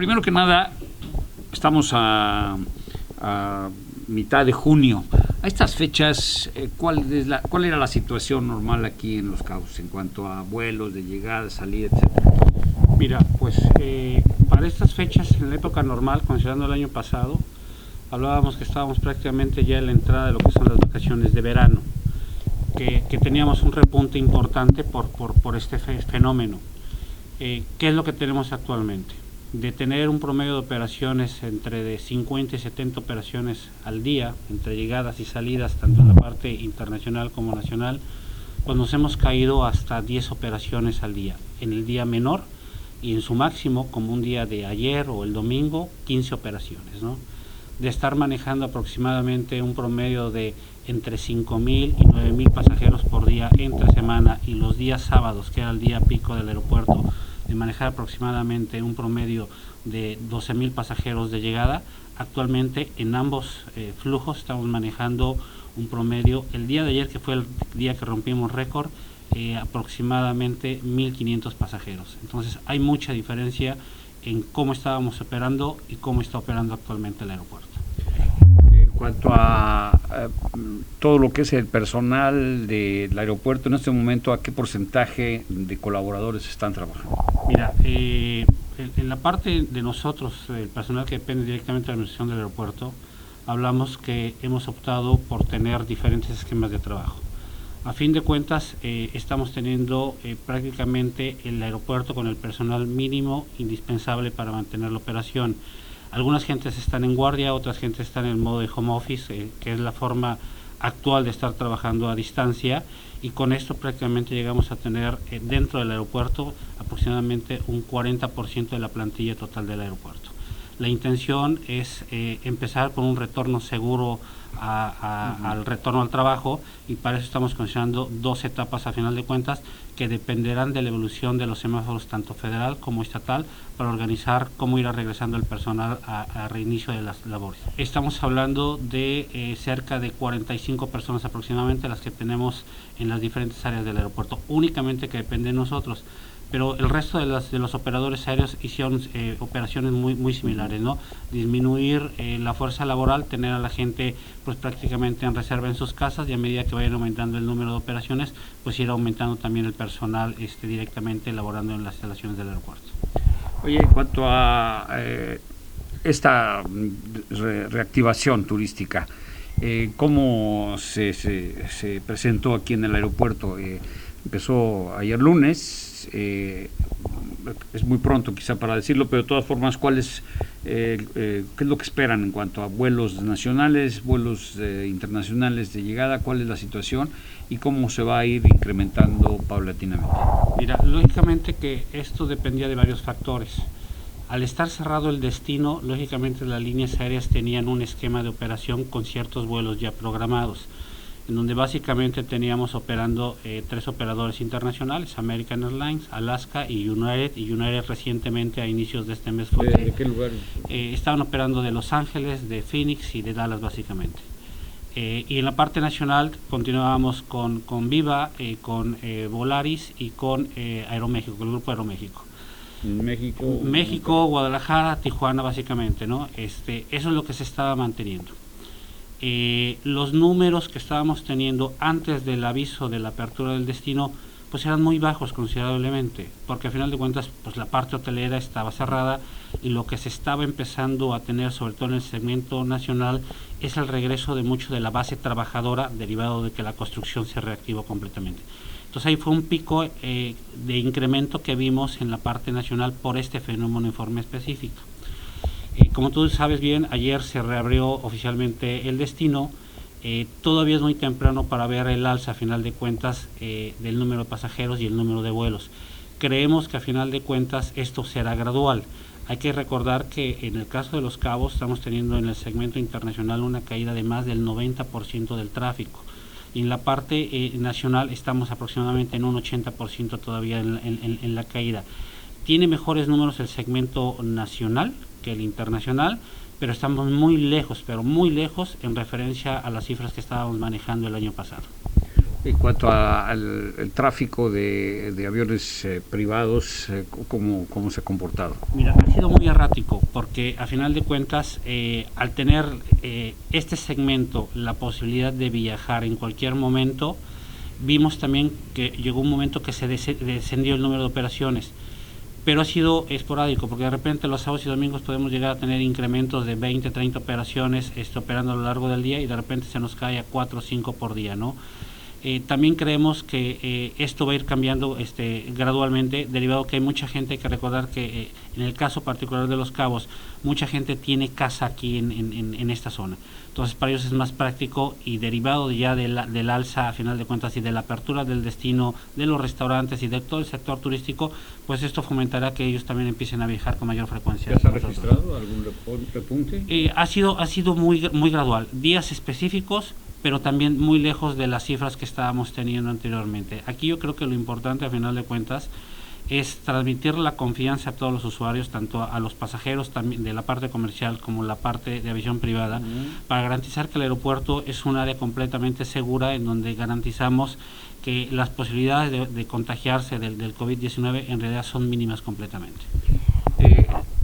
Primero que nada, estamos a mitad de junio. A estas fechas, ¿cuál era la situación normal aquí en Los Cabos en cuanto a vuelos de llegada, salida, etcétera? Mira, pues para estas fechas, en la época normal, considerando el año pasado, hablábamos que estábamos prácticamente ya en la entrada de lo que son las vacaciones de verano, que teníamos un repunte importante por este fenómeno. ¿Qué es lo que tenemos actualmente? De tener un promedio de operaciones entre de 50 y 70 operaciones al día, entre llegadas y salidas, tanto en la parte internacional como nacional, pues nos hemos caído hasta 10 operaciones al día. En el día menor y en su máximo, como un día de ayer o el domingo, 15 operaciones, ¿no? De estar manejando aproximadamente un promedio de entre 5,000 y 9,000 pasajeros por día entre semana, y los días sábados, que era el día pico del aeropuerto, de manejar aproximadamente un promedio de 12,000 pasajeros de llegada. Actualmente en ambos flujos estamos manejando un promedio, el día de ayer, que fue el día que rompimos récord, aproximadamente 1,500 pasajeros. Entonces hay mucha diferencia en cómo estábamos operando y cómo está operando actualmente el aeropuerto. En cuanto a todo lo que es el personal del aeropuerto, en este momento, ¿a qué porcentaje de colaboradores están trabajando? Mira, en la parte de nosotros, el personal que depende directamente de la administración del aeropuerto, hablamos que hemos optado por tener diferentes esquemas de trabajo. A fin de cuentas, estamos teniendo prácticamente el aeropuerto con el personal mínimo indispensable para mantener la operación. Algunas gentes están en guardia, otras gentes están en el modo de home office, que es la forma actual de estar trabajando a distancia, y con esto prácticamente llegamos a tener dentro del aeropuerto aproximadamente un 40% de la plantilla total del aeropuerto. La intención es empezar con un retorno seguro al retorno al trabajo, y para eso estamos considerando 2 etapas a final de cuentas, que dependerán de la evolución de los semáforos tanto federal como estatal, para organizar cómo irá regresando el personal a reinicio de las labores. Estamos hablando de cerca de 45 personas aproximadamente las que tenemos en las diferentes áreas del aeropuerto, únicamente que depende de nosotros. Pero el resto de los operadores aéreos hicieron operaciones muy similares, ¿no? Disminuir la fuerza laboral, tener a la gente pues prácticamente en reserva en sus casas, y a medida que vayan aumentando el número de operaciones, pues ir aumentando también el personal directamente laborando en las instalaciones del aeropuerto. Oye, en cuanto a esta reactivación turística, ¿cómo se presentó aquí en el aeropuerto? Empezó ayer lunes. Es muy pronto quizá para decirlo, pero de todas formas, ¿qué es lo que esperan en cuanto a vuelos nacionales, vuelos internacionales de llegada? ¿Cuál es la situación y cómo se va a ir incrementando paulatinamente? Mira, lógicamente que esto dependía de varios factores. Al estar cerrado el destino, lógicamente las líneas aéreas tenían un esquema de operación con ciertos vuelos ya programados, en donde básicamente teníamos operando 3 operadores internacionales: American Airlines, Alaska y United. Y United recientemente, a inicios de este mes, fue ¿De qué lugar? Estaban operando de Los Ángeles, de Phoenix y de Dallas básicamente. Y en la parte nacional continuábamos con Viva, con Volaris y con Aeroméxico, el grupo Aeroméxico. México, Guadalajara, Tijuana básicamente, ¿no? Eso es lo que se estaba manteniendo. Los números que estábamos teniendo antes del aviso de la apertura del destino pues eran muy bajos considerablemente, porque al final de cuentas pues la parte hotelera estaba cerrada, y lo que se estaba empezando a tener, sobre todo en el segmento nacional, es el regreso de mucho de la base trabajadora, derivado de que la construcción se reactivó completamente. Entonces ahí fue un pico de incremento que vimos en la parte nacional por este fenómeno en forma específica. Como tú sabes bien, ayer se reabrió oficialmente el destino. Todavía es muy temprano para ver el alza a final de cuentas del número de pasajeros y el número de vuelos. Creemos que a final de cuentas esto será gradual. Hay que recordar que en el caso de Los Cabos estamos teniendo en el segmento internacional una caída de más del 90% del tráfico. Y en la parte nacional estamos aproximadamente en un 80% todavía en la caída. Tiene mejores números el segmento nacional que el internacional, pero estamos muy lejos, pero muy lejos en referencia a las cifras que estábamos manejando el año pasado. En cuanto al el tráfico de aviones privados, ¿cómo se ha comportado? Mira, ha sido muy errático porque a final de cuentas, al tener este segmento la posibilidad de viajar en cualquier momento, vimos también que llegó un momento que se descendió el número de operaciones, pero ha sido esporádico porque de repente los sábados y domingos podemos llegar a tener incrementos de 20, 30 operaciones operando a lo largo del día y de repente se nos cae a 4 o 5 por día, ¿no? También creemos que esto va a ir cambiando gradualmente, derivado que hay mucha gente. Hay que recordar que en el caso particular de Los Cabos, mucha gente tiene casa aquí en esta zona. Entonces para ellos es más práctico, y derivado ya del alza a final de cuentas y de la apertura del destino, de los restaurantes y de todo el sector turístico, pues esto fomentará que ellos también empiecen a viajar con mayor frecuencia. ¿Ya se ha registrado algún repunte? Ha sido muy gradual, días específicos, pero también muy lejos de las cifras que estábamos teniendo anteriormente. Aquí yo creo que lo importante a final de cuentas es transmitir la confianza a todos los usuarios, tanto a los pasajeros también de la parte comercial como la parte de aviación privada, para garantizar que el aeropuerto es un área completamente segura, en donde garantizamos que las posibilidades de contagiarse del COVID-19 en realidad son mínimas completamente.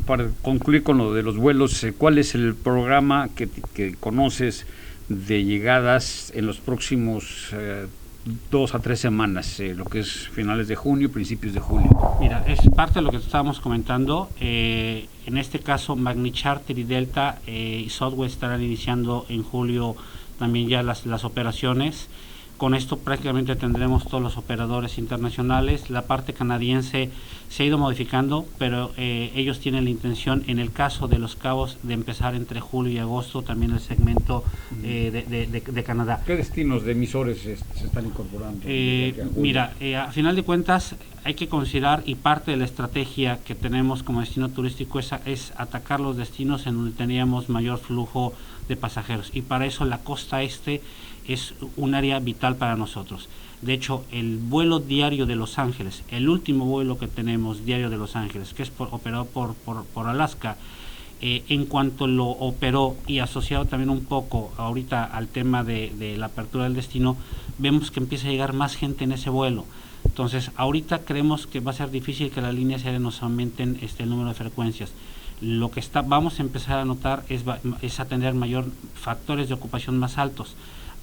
Para concluir con lo de los vuelos, ¿cuál es el programa que conoces de llegadas en los próximos 2 a 3 semanas, lo que es finales de junio, principios de julio? Mira, es parte de lo que estábamos comentando. En este caso, Magni Charter y Delta y Southwest estarán iniciando en julio también ya las operaciones. Con esto prácticamente tendremos todos los operadores internacionales. La parte canadiense se ha ido modificando, pero ellos tienen la intención, en el caso de Los Cabos, de empezar entre julio y agosto también el segmento de Canadá. ¿Qué destinos de emisores se están incorporando? Mira, a final de cuentas hay que considerar, y parte de la estrategia que tenemos como destino turístico es atacar los destinos en donde teníamos mayor flujo de pasajeros, y para eso la costa este es un área vital para nosotros. De hecho, el vuelo diario de Los Ángeles, el último vuelo que tenemos diario de Los Ángeles, que es operado por Alaska, en cuanto lo operó, y asociado también un poco ahorita al tema de la apertura del destino, vemos que empieza a llegar más gente en ese vuelo. Entonces, ahorita creemos que va a ser difícil que las líneas aéreas nos aumenten el número de frecuencias. Lo que vamos a empezar a notar es a tener mayor factores de ocupación más altos.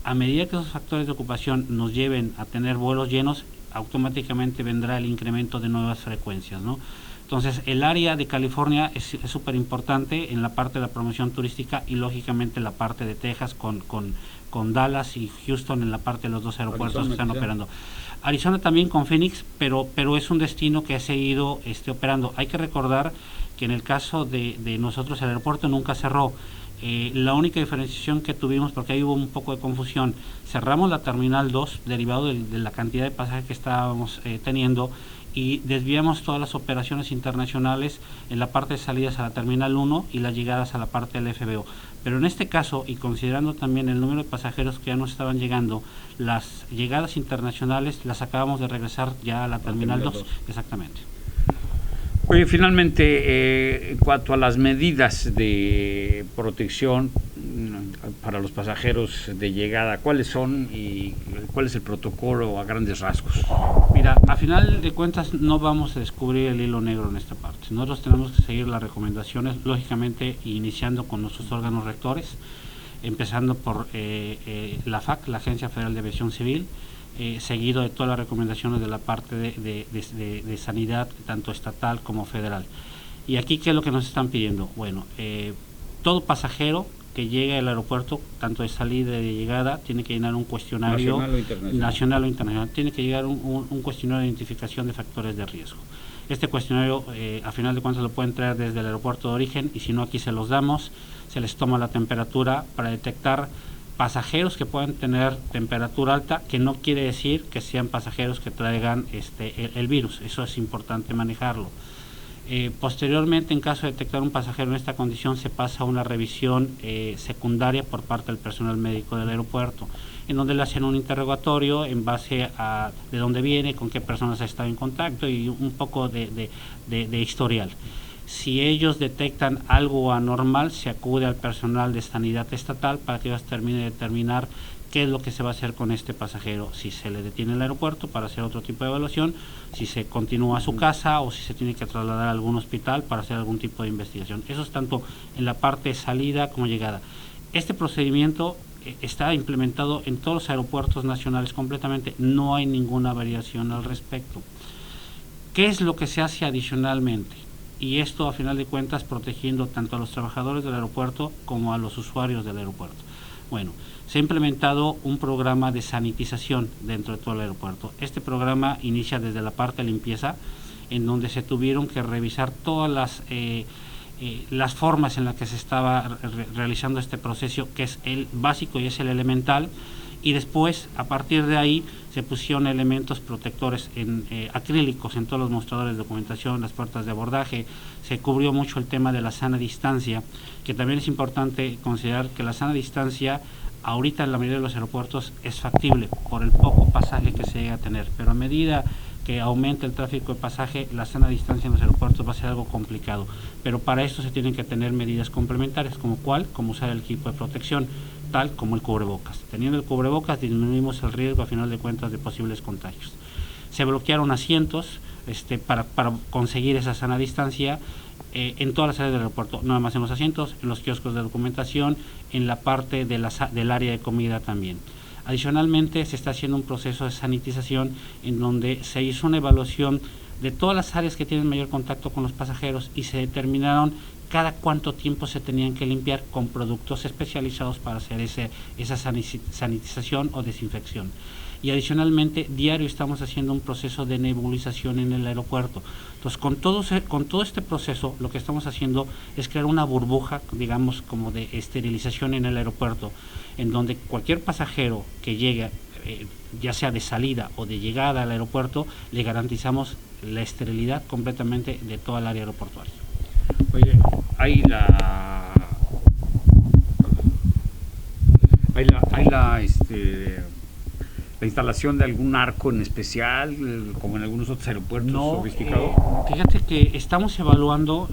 A medida que esos factores de ocupación nos lleven a tener vuelos llenos, automáticamente vendrá el incremento de nuevas frecuencias, ¿no? Entonces, el área de California es súper importante en la parte de la promoción turística, y lógicamente la parte de Texas con Dallas y Houston en la parte de los dos aeropuertos Arizona, que están operando. Arizona también con Phoenix, pero es un destino que ha seguido operando. Hay que recordar que en el caso de nosotros el aeropuerto nunca cerró. La única diferenciación que tuvimos, porque ahí hubo un poco de confusión, cerramos la Terminal 2 derivado de la cantidad de pasajes que estábamos teniendo, y desviamos todas las operaciones internacionales en la parte de salidas a la Terminal 1 y las llegadas a la parte del FBO. Pero en este caso, y considerando también el número de pasajeros que ya nos estaban llegando, las llegadas internacionales las acabamos de regresar ya a la Terminal 2. Exactamente. Oye, finalmente, en cuanto a las medidas de protección para los pasajeros de llegada, ¿cuáles son y cuál es el protocolo a grandes rasgos? Mira, a final de cuentas no vamos a descubrir el hilo negro en esta parte. Nosotros tenemos que seguir las recomendaciones, lógicamente iniciando con nuestros órganos rectores, empezando por la FAC, la Agencia Federal de Aviación Civil, seguido de todas las recomendaciones de la parte de sanidad, tanto estatal como federal. Y aquí, ¿qué es lo que nos están pidiendo? Bueno, todo pasajero que llegue al aeropuerto, tanto de salida y de llegada, tiene que llenar un cuestionario nacional o internacional. Tiene que llegar un cuestionario de identificación de factores de riesgo. Este cuestionario, a final de cuentas, lo pueden traer desde el aeropuerto de origen, y si no, aquí se los damos. Se les toma la temperatura para detectar pasajeros que puedan tener temperatura alta, que no quiere decir que sean pasajeros que traigan el virus. Eso es importante manejarlo. Posteriormente, en caso de detectar un pasajero en esta condición, se pasa a una revisión secundaria por parte del personal médico del aeropuerto, en donde le hacen un interrogatorio en base a de dónde viene, con qué personas ha estado en contacto y un poco de historial. Si ellos detectan algo anormal, se acude al personal de sanidad estatal para que ellos terminen de determinar qué es lo que se va a hacer con este pasajero, si se le detiene en el aeropuerto para hacer otro tipo de evaluación, si se continúa a su casa o si se tiene que trasladar a algún hospital para hacer algún tipo de investigación. Eso es tanto en la parte salida como llegada. Este procedimiento está implementado en todos los aeropuertos nacionales completamente, no hay ninguna variación al respecto. ¿Qué es lo que se hace adicionalmente? Y esto, a final de cuentas, protegiendo tanto a los trabajadores del aeropuerto como a los usuarios del aeropuerto. Bueno, se ha implementado un programa de sanitización dentro de todo el aeropuerto. Este programa inicia desde la parte de limpieza, en donde se tuvieron que revisar todas las formas en las que se estaba realizando este proceso, que es el básico y es el elemental, y después, a partir de ahí, se pusieron elementos protectores acrílicos en todos los mostradores de documentación, las puertas de abordaje. Se cubrió mucho el tema de la sana distancia, que también es importante considerar que la sana distancia ahorita en la mayoría de los aeropuertos es factible por el poco pasaje que se llega a tener, pero a medida que aumente el tráfico de pasaje, la sana distancia en los aeropuertos va a ser algo complicado, pero para esto se tienen que tener medidas complementarias, como usar el equipo de protección, tal como el cubrebocas. Teniendo el cubrebocas disminuimos el riesgo a final de cuentas de posibles contagios. Se bloquearon asientos para conseguir esa sana distancia en todas las áreas del aeropuerto, no nada más en los asientos, en los kioscos de documentación, en la parte del área de comida también. Adicionalmente, se está haciendo un proceso de sanitización en donde se hizo una evaluación de todas las áreas que tienen mayor contacto con los pasajeros y se determinaron cada cuánto tiempo se tenían que limpiar con productos especializados para hacer esa sanitización o desinfección. Y adicionalmente, diario estamos haciendo un proceso de nebulización en el aeropuerto. Entonces, con todo este proceso, lo que estamos haciendo es crear una burbuja, digamos, como de esterilización en el aeropuerto, en donde cualquier pasajero que llegue, ya sea de salida o de llegada al aeropuerto, le garantizamos la esterilidad completamente de toda el área aeroportuaria. Oye, hay la instalación de algún arco en especial, como en algunos otros aeropuertos sofisticados. Fíjate que estamos evaluando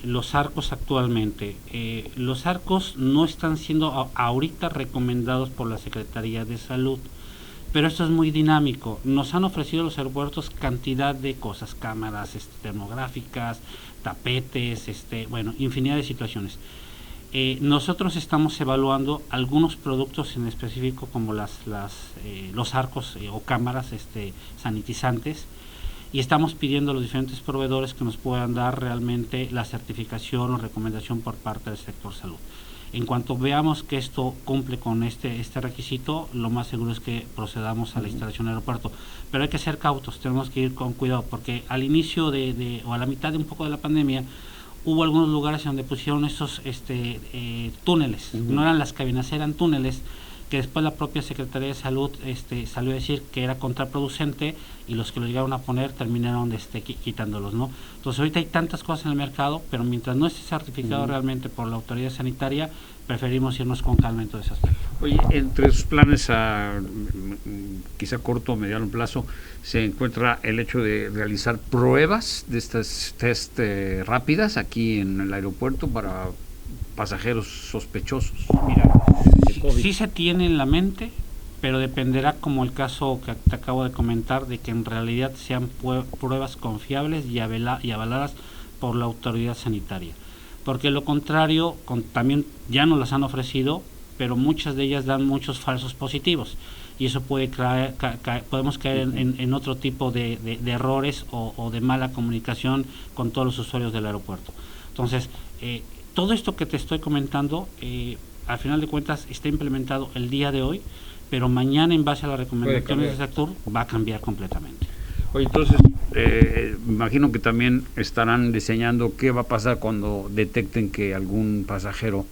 los arcos actualmente. Los arcos no están siendo ahorita recomendados por la Secretaría de Salud, pero esto es muy dinámico. Nos han ofrecido los aeropuertos cantidad de cosas, cámaras termográficas, tapetes, infinidad de situaciones. Nosotros estamos evaluando algunos productos en específico como los arcos o cámaras sanitizantes, y estamos pidiendo a los diferentes proveedores que nos puedan dar realmente la certificación o recomendación por parte del sector salud. En cuanto veamos que esto cumple con este requisito, lo más seguro es que procedamos a la instalación del aeropuerto. Pero hay que ser cautos, tenemos que ir con cuidado, porque al inicio o a la mitad de un poco de la pandemia, hubo algunos lugares donde pusieron esos túneles, no eran las cabinas, eran túneles, que después la propia Secretaría de Salud salió a decir que era contraproducente, y los que lo llegaron a poner terminaron quitándolos, ¿no? Entonces ahorita hay tantas cosas en el mercado, pero mientras no esté certificado realmente por la autoridad sanitaria, preferimos irnos con calma en todo ese aspecto. Oye, entre sus planes a quizá corto o mediano plazo, se encuentra el hecho de realizar pruebas de estas test rápidas aquí en el aeropuerto para pasajeros sospechosos. Mira, sí se tiene en la mente, pero dependerá, como el caso que te acabo de comentar, de que en realidad sean pruebas confiables y avaladas por la autoridad sanitaria. Porque lo contrario, también ya nos las han ofrecido, pero muchas de ellas dan muchos falsos positivos, y eso puede podemos caer en otro tipo de errores o de mala comunicación con todos los usuarios del aeropuerto. Entonces, todo esto que te estoy comentando, al final de cuentas está implementado el día de hoy, pero mañana, en base a las recomendaciones del sector, va a cambiar completamente. Oye, entonces, me imagino que también estarán diseñando qué va a pasar cuando detecten que algún pasajero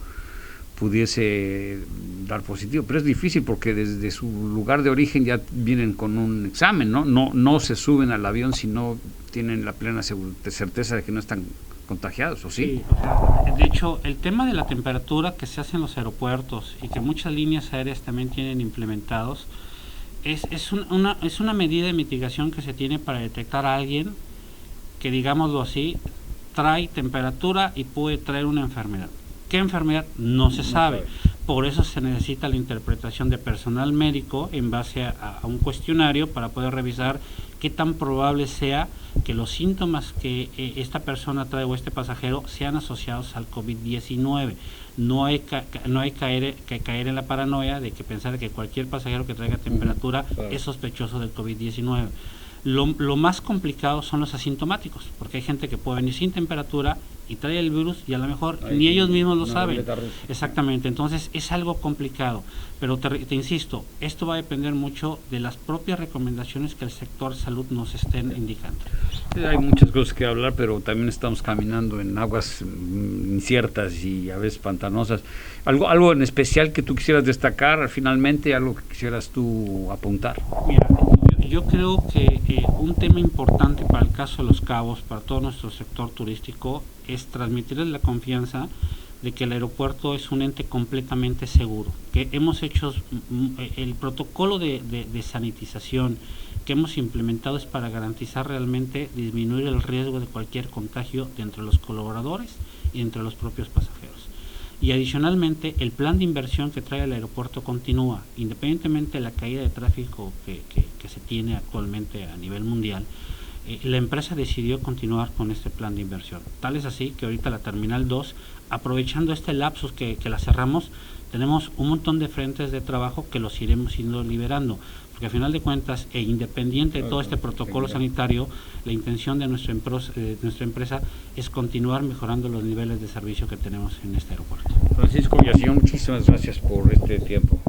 pudiese dar positivo, pero es difícil porque desde su lugar de origen ya vienen con un examen, ¿no? No se suben al avión si no tienen la plena certeza de que no están contagiados, ¿o sí? Sí, de hecho, el tema de la temperatura que se hace en los aeropuertos y que muchas líneas aéreas también tienen implementados, es una medida de mitigación que se tiene para detectar a alguien que, digámoslo así, trae temperatura y puede traer una enfermedad. ¿Qué enfermedad? No se sabe. Por eso se necesita la interpretación de personal médico en base a un cuestionario para poder revisar qué tan probable sea que los síntomas que esta persona trae o este pasajero sean asociados al COVID-19. No hay que caer en la paranoia de que pensar que cualquier pasajero que traiga temperatura es sospechoso del COVID-19. Lo más complicado son los asintomáticos, porque hay gente que puede venir sin temperatura y trae el virus y a lo mejor ni ellos mismos lo saben. Exactamente, entonces es algo complicado, pero te insisto, esto va a depender mucho de las propias recomendaciones que el sector salud nos estén indicando. Hay muchas cosas que hablar, pero también estamos caminando en aguas inciertas y a veces pantanosas. ¿Algo en especial que tú quisieras destacar finalmente, algo que quisieras tú apuntar? Mira, yo creo que un tema importante para el caso de Los Cabos, para todo nuestro sector turístico, es transmitirles la confianza de que el aeropuerto es un ente completamente seguro, que hemos hecho el protocolo de sanitización que hemos implementado es para garantizar realmente disminuir el riesgo de cualquier contagio de entre los colaboradores y entre los propios pasajeros. Y adicionalmente, el plan de inversión que trae el aeropuerto continúa, independientemente de la caída de tráfico que se tiene actualmente a nivel mundial. La empresa decidió continuar con este plan de inversión. Tal es así que ahorita la Terminal 2, aprovechando este lapsus que la cerramos, tenemos un montón de frentes de trabajo que los iremos liberando. Porque a final de cuentas, e independiente de todo este protocolo sanitario, la intención de nuestra empresa es continuar mejorando los niveles de servicio que tenemos en este aeropuerto. Francisco Villaseñor, muchísimas gracias por este tiempo.